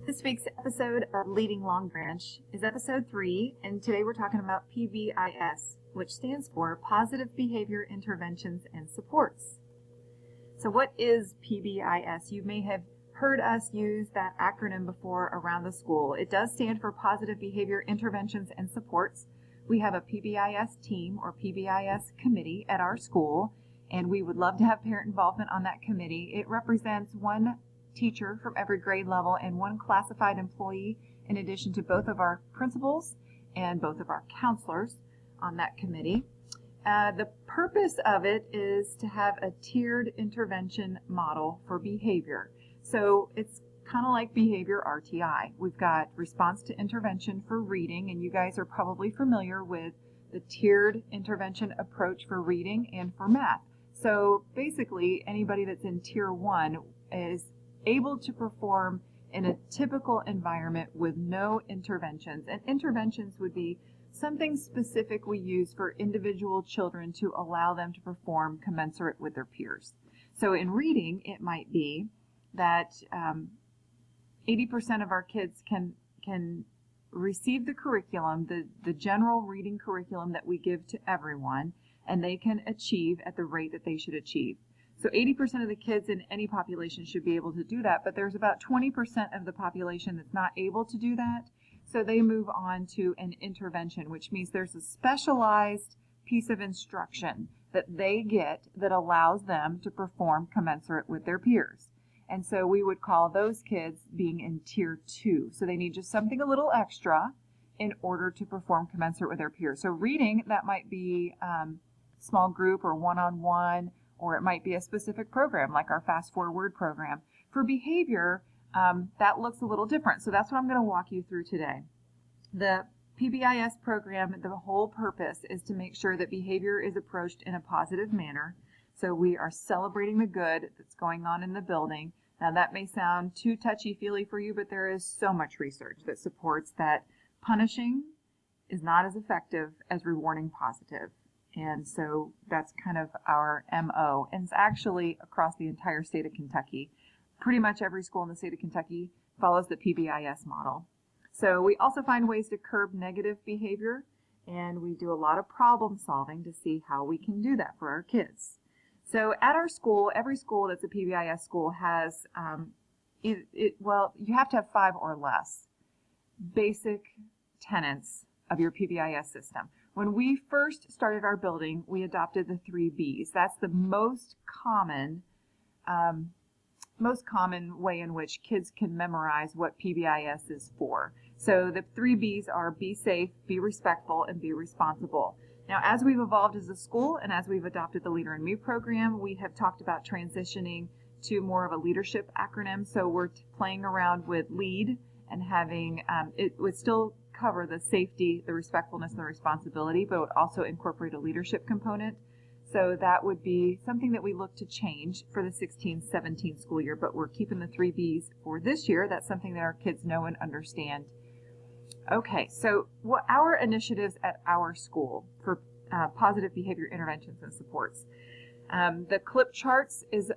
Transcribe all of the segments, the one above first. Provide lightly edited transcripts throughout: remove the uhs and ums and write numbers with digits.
This week's episode of Leading Longbranch is episode 3, and today we're talking about PBIS, which stands for Positive Behavior Interventions and Supports. So what is PBIS? You may have heard us use that acronym before around the school. It does stand for Positive Behavior Interventions and Supports. We have a PBIS team or PBIS committee at our school, and we would love to have parent involvement on that committee. It represents one teacher from every grade level and one classified employee, in addition to both of our principals and both of our counselors on that committee. The purpose of it is to have a tiered intervention model for behavior. So it's kind of like behavior RTI. We've got response to intervention for reading, and you guys are probably familiar with the tiered intervention approach for reading and for math. So basically, anybody that's in tier 1 is able to perform in a typical environment with no interventions. And interventions would be something specific we use for individual children to allow them to perform commensurate with their peers. So in reading, it might be that 80% of our kids can receive the curriculum, the general reading curriculum that we give to everyone, and they can achieve at the rate that they should achieve. So 80% of the kids in any population should be able to do that, but there's about 20% of the population that's not able to do that. So they move on to an intervention, which means there's a specialized piece of instruction that they get that allows them to perform commensurate with their peers. And so we would call those kids being in tier 2. So they need just something a little extra in order to perform commensurate with their peers. So reading, that might be small group or one-on-one, or it might be a specific program like our Fast 4 Word program. For behavior, that looks a little different. So that's what I'm going to walk you through today. The PBIS program, the whole purpose is to make sure that behavior is approached in a positive manner. So we are celebrating the good that's going on in the building. Now that may sound too touchy-feely for you, but there is so much research that supports that punishing is not as effective as rewarding positive. And so that's kind of our MO. And it's actually across the entire state of Kentucky. Pretty much every school in the state of Kentucky follows the PBIS model. So we also find ways to curb negative behavior, and we do a lot of problem solving to see how we can do that for our kids. So at our school, every school that's a PBIS school has, well, you have to have 5 or less basic tenets of your PBIS system. When we first started our building, we adopted the 3 Bs. That's the most common way in which kids can memorize what PBIS is for. So the 3 Bs are be safe, be respectful, and be responsible. Now, as we've evolved as a school and as we've adopted the Leader in Me program, we have talked about transitioning to more of a leadership acronym. So we're playing around with LEAD and having, it would still cover the safety, the respectfulness, and the responsibility, but would also incorporate a leadership component. So that would be something that we look to change for the 16-17 school year, but we're keeping the 3 Bs for this year. That's something that our kids know and understand. Okay, so what our initiatives at our school for positive behavior interventions and supports. The clip charts is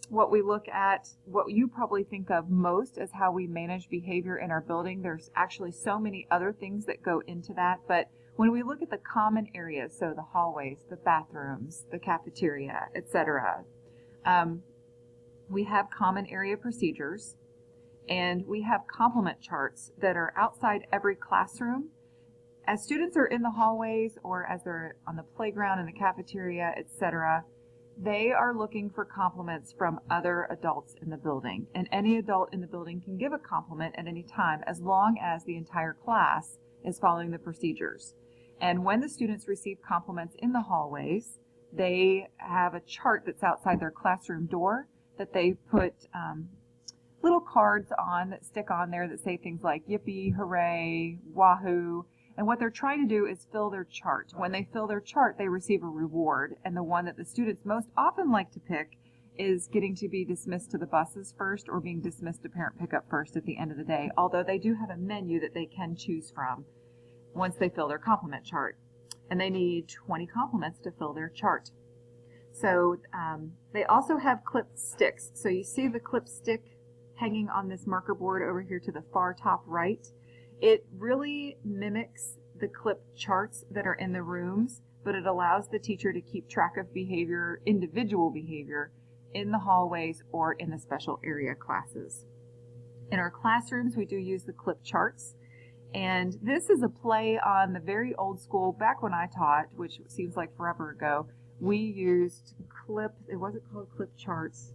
what we look at, what you probably think of most as how we manage behavior in our building. There's actually so many other things that go into that, but when we look at the common areas, so the hallways, the bathrooms, the cafeteria, etc., we have common area procedures, and we have complement charts that are outside every classroom. As students are in the hallways or as they're on the playground, in the cafeteria, etc., they are looking for compliments from other adults in the building. And any adult in the building can give a compliment at any time as long as the entire class is following the procedures. And when the students receive compliments in the hallways, they have a chart that's outside their classroom door that they put little cards on that stick on there that say things like yippee, hooray, wahoo. And what they're trying to do is fill their chart. When they fill their chart, they receive a reward. And the one that the students most often like to pick is getting to be dismissed to the buses first or being dismissed to parent pickup first at the end of the day, although they do have a menu that they can choose from once they fill their compliment chart. And they need 20 compliments to fill their chart. So they also have clip sticks. So you see the clip stick hanging on this marker board over here to the far top right. It really mimics the clip charts that are in the rooms, but it allows the teacher to keep track of behavior, individual behavior, in the hallways or in the special area classes. In our classrooms, we do use the clip charts, and this is a play on the very old school, back when I taught, which seems like forever ago, we used it wasn't called clip charts,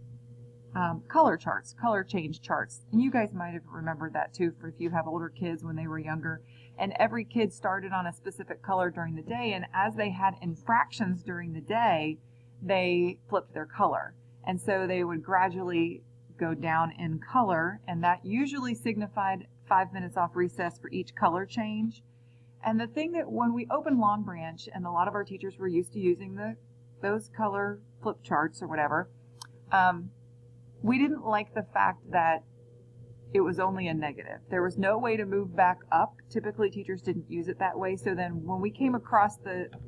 color charts, color change charts. And you guys might have remembered that too, for if you have older kids when they were younger. And every kid started on a specific color during the day, and as they had infractions during the day, they flipped their color. And so they would gradually go down in color, and that usually signified 5 minutes off recess for each color change. And the thing that when we opened Longbranch, and a lot of our teachers were used to using those color flip charts or whatever, we didn't like the fact that it was only a negative. There was no way to move back up. Typically teachers didn't use it that way. So then when we came across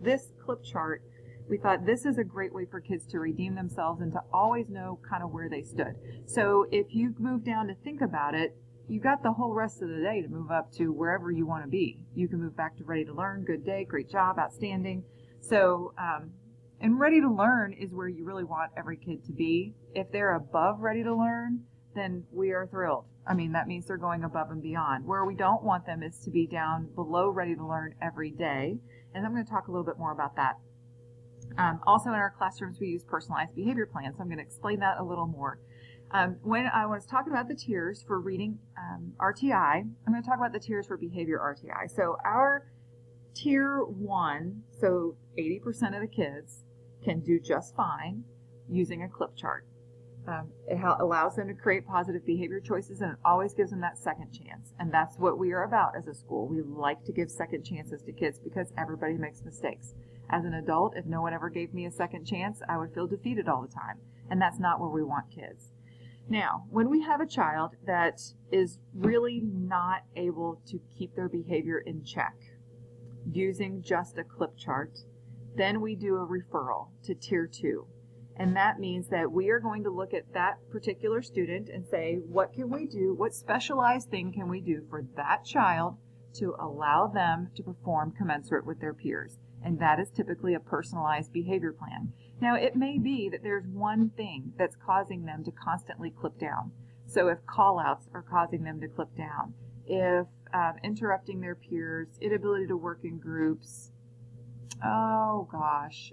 this clip chart, we thought this is a great way for kids to redeem themselves and to always know kind of where they stood. So if you move down to think about it, you got the whole rest of the day to move up to wherever you want to be. You can move back to ready to learn, good day, great job, outstanding. So, and ready to learn is where you really want every kid to be. If they're above ready to learn, then we are thrilled. I mean, that means they're going above and beyond. Where we don't want them is to be down below ready to learn every day. And I'm going to talk a little bit more about that. Also in our classrooms, we use personalized behavior plans. So I'm going to explain that a little more. When I was talking about the tiers for reading RTI, I'm going to talk about the tiers for behavior RTI. So our tier 1, so 80% of the kids can do just fine using a clip chart. It allows them to create positive behavior choices, and it always gives them that second chance. And that's what we are about as a school. We like to give second chances to kids because everybody makes mistakes. As an adult, if no one ever gave me a second chance, I would feel defeated all the time. And that's not where we want kids. Now, when we have a child that is really not able to keep their behavior in check using just a clip chart, then we do a referral to tier 2. And that means that we are going to look at that particular student and say, what can we do? What specialized thing can we do for that child to allow them to perform commensurate with their peers? And that is typically a personalized behavior plan. Now, it may be that there's one thing that's causing them to constantly clip down. So if call-outs are causing them to clip down, if interrupting their peers, inability to work in groups, oh gosh,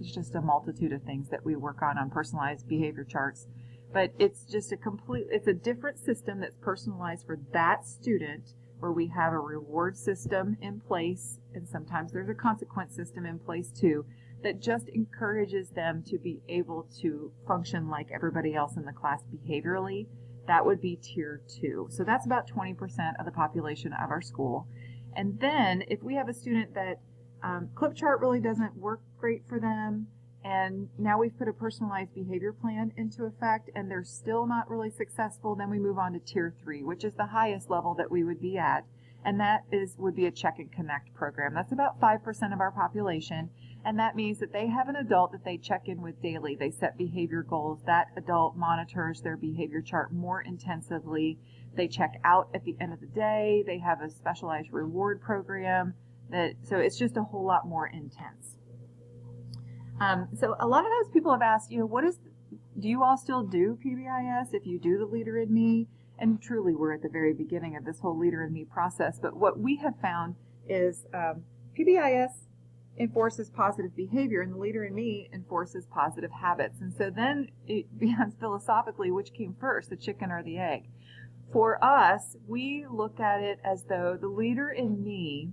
it's just a multitude of things that we work on personalized behavior charts. But it's just it's a different system that's personalized for that student, where we have a reward system in place, and sometimes there's a consequence system in place too, that just encourages them to be able to function like everybody else in the class behaviorally. That would be tier 2. So that's about 20% of the population of our school. And then if we have a student that clip chart really doesn't work great for them, and now we've put a personalized behavior plan into effect and they're still not really successful, then we move on to tier 3, which is the highest level that we would be at, and that would be a check and connect program. That's about 5% of our population, and that means that they have an adult that they check in with daily. They set behavior goals. That adult monitors their behavior chart more intensively. They check out at the end of the day. They have a specialized reward program. So it's just a whole lot more intense. So a lot of times people have asked, do you all still do PBIS if you do the Leader in Me? And truly we're at the very beginning of this whole Leader in Me process. But what we have found is PBIS enforces positive behavior and the Leader in Me enforces positive habits. And so then it becomes philosophically, which came first, the chicken or the egg? For us, we look at it as though the Leader in Me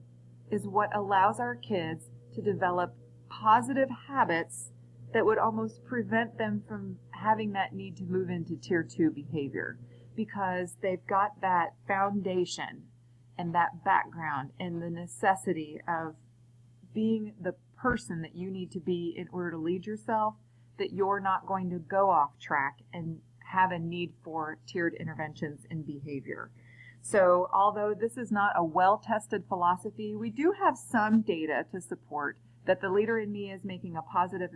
is what allows our kids to develop positive habits that would almost prevent them from having that need to move into tier 2 behavior, because they've got that foundation and that background and the necessity of being the person that you need to be in order to lead yourself, that you're not going to go off track and have a need for tiered interventions in behavior. So although this is not a well-tested philosophy, we do have some data to support that the Leader in Me is making a positive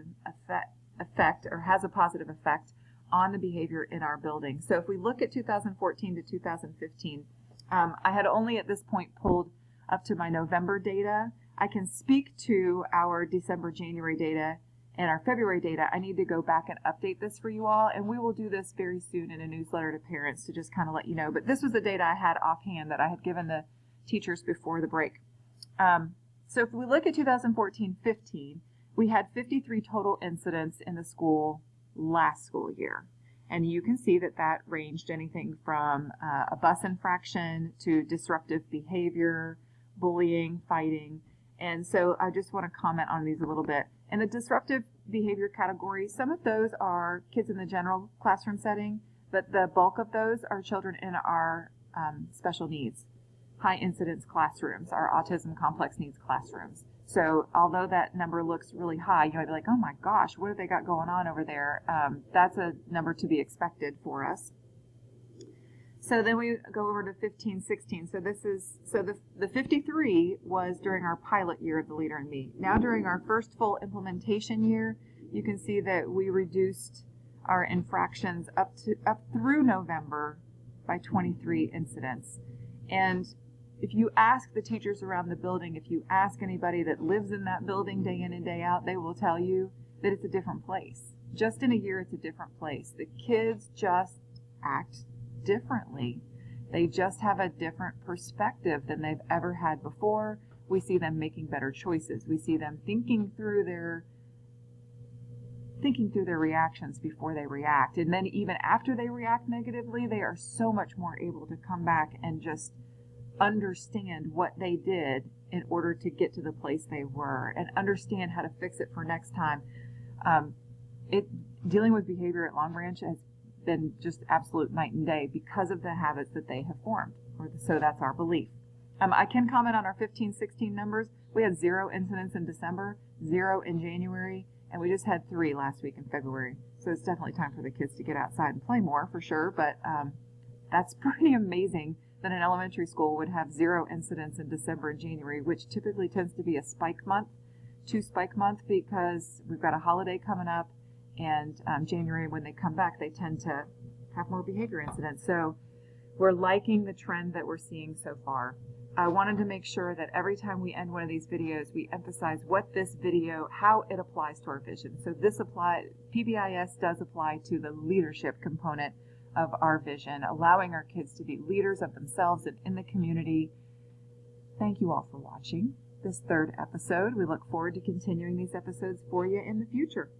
effect or has a positive effect on the behavior in our building. So if we look at 2014 to 2015, I had only at this point pulled up to my November data. I can speak to our December, January data and our February data. I need to go back and update this for you all, and we will do this very soon in a newsletter to parents to just kind of let you know. But this was the data I had offhand that I had given the teachers before the break. So if we look at 2014-15, we had 53 total incidents in the school last school year. And you can see that that ranged anything from a bus infraction to disruptive behavior, bullying, fighting. And so I just want to comment on these a little bit. In the disruptive behavior category, some of those are kids in the general classroom setting, but the bulk of those are children in our special needs, high incidence classrooms, our autism complex needs classrooms. So although that number looks really high, you might be like, oh my gosh, what have they got going on over there? That's a number to be expected for us. So then we go over to 15-16. So the 53 was during our pilot year of the Leader in Me. Now during our first full implementation year, you can see that we reduced our infractions up through November by 23 incidents. And if you ask the teachers around the building, if you ask anybody that lives in that building day in and day out, they will tell you that it's a different place. Just in a year, it's a different place. The kids just act differently. They just have a different perspective than they've ever had before. We see them making better choices. We see them thinking through their reactions before they react. And then even after they react negatively, they are so much more able to come back and just understand what they did in order to get to the place they were and understand how to fix it for next time. Dealing with behavior at Longbranch has been just absolute night and day because of the habits that they have formed, or so that's our belief. I can comment on our 15-16 numbers. We had 0 incidents in December, 0 in January, and we just had 3 last week in February. So it's definitely time for the kids to get outside and play more for sure, but that's pretty amazing that an elementary school would have 0 incidents in December and January, which typically tends to be a spike month, 2 spike month, because we've got a holiday coming up, and January, when they come back, they tend to have more behavior incidents. So we're liking the trend that we're seeing so far. I wanted to make sure that every time we end one of these videos, we emphasize what this video, how it applies to our vision. So PBIS does apply to the leadership component of our vision, allowing our kids to be leaders of themselves and in the community. Thank you all for watching this 3rd episode. We look forward to continuing these episodes for you in the future.